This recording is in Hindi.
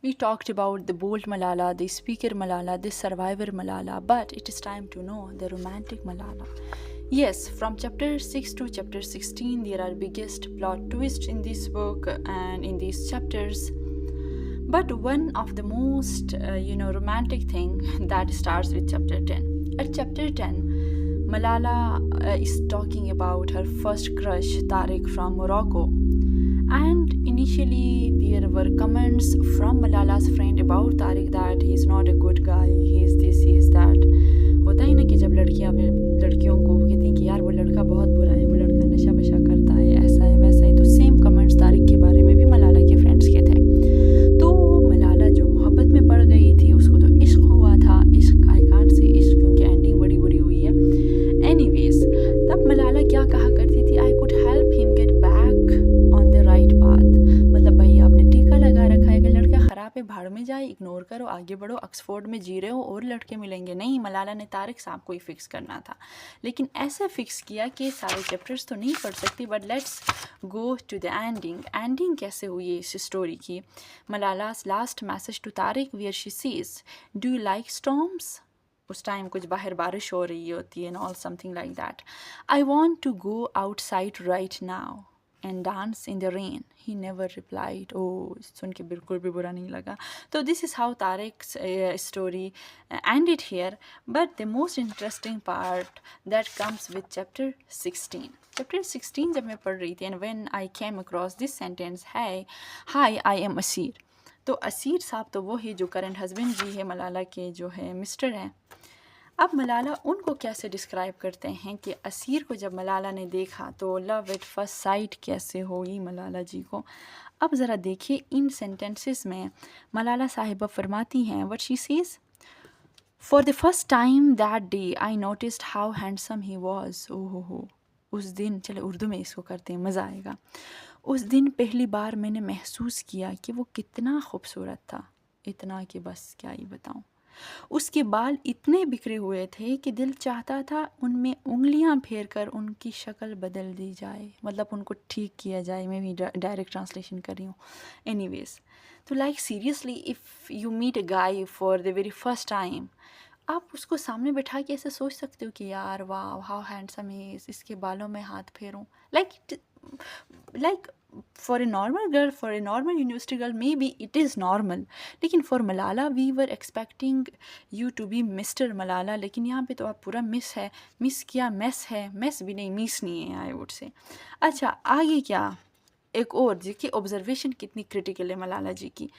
We talked about the bold Malala, the speaker Malala, the survivor Malala, but it is time to know the romantic Malala. Yes, from chapter 6 to chapter 16, there are biggest plot twists in this book and in these chapters. But one of the most, romantic thing that starts with chapter 10. At chapter 10, Malala is talking about her first crush, Tariq from Morocco. And initially, there were comments from Malala's friend about Tariq that he is not a good guy, he is this, he is that. होता है ना कि जब लड़कियां लड़कियों को कहती हैं कि यार वो लड़का बहुत बुरा है, वो लड़का नशा वशा करता है, ऐसा है वैसा है, तो सेम कमेंट्स तारिक के बारे में भी मलाला के फ्रेंड्स के थे। तो मलाला जो मोहब्बत में पड़ गई थी, उसको तो इश्क हुआ था, इश्क आई कांट से इश्क क्योंकि एंडिंग बड़ी बुरी हुई है। एनीवेज, तब मलाला क्या कहा करती थी, I could help him get back on the right path. मतलब भाई आपने टीका लगा रखा है कि लड़का ख़राब है, भाड़ में जाए, इग्नोर करो, आगे बढ़ो, ऑक्सफोर्ड में जी रहे हो और लड़के मिलेंगे। नहीं, मलाला ने तारिक साहब को ही फिक्स करना था, लेकिन ऐसे फिक्स किया कि सारे चैप्टर्स तो नहीं पढ़ सकती, but let's go to the ending. Ending कैसे हुई है इस स्टोरी की? मलाला's last message to Tariq where she says, do you like storms? उस टाइम कुछ बाहर बारिश हो रही होती है and all something like that. I want to go outside right now and dance in the rain. He never replied. Oh, सुन के बिल्कुल भी बुरा नहीं लगा। तो this is how Tariqs story ended here, but the most interesting part that comes with chapter 16। Chapter 16 जब मैं पढ़ रही थी and when I came across this sentence, hey hi I am Aseer. तो असीर साहब तो वो ही जो करंट हस्बैंड जी है मलाला के, जो है मिस्टर हैं। अब मलाला उनको कैसे डिस्क्राइब करते हैं कि असीर को जब मलाला ने देखा तो लव एट फर्स्ट साइट कैसे होगी मलाला जी को। अब ज़रा देखिए इन सेंटेंसेस में मलाला साहिबा फरमाती हैं, what she says, for the first time that day I noticed how handsome he was. ओहो हो, उस दिन, चले उर्दू में इसको करते हैं, मज़ा आएगा। उस दिन पहली बार मैंने महसूस किया कि वो कितना खूबसूरत था, इतना कि बस क्या ही बताऊं। उसके बाल इतने बिखरे हुए थे कि दिल चाहता था उनमें उंगलियां फेर कर उनकी शक्ल बदल दी जाए, मतलब उनको ठीक किया जाए। मैं भी डायरेक्ट ट्रांसलेशन कर रही हूँ। एनीवेज, तो like seriously if you meet a guy for the very first time, आप उसको सामने बैठा के ऐसे सोच सकते हो कि यार वाह हाउ हैंडसम ही इज़, इसके बालों में हाथ फेरूं। Like for a normal girl, for a normal university girl, maybe it is normal, लेकिन फॉर Malala we were expecting you to be mister Malala, लेकिन यहाँ पे तो आप पूरा मिस है। मिस क्या, मेस है, मेस भी नहीं, मिस नहीं है आई वुड से। अच्छा, आगे क्या, एक और जी की ऑब्जर्वेशन कितनी क्रिटिकल है मलाला जी की।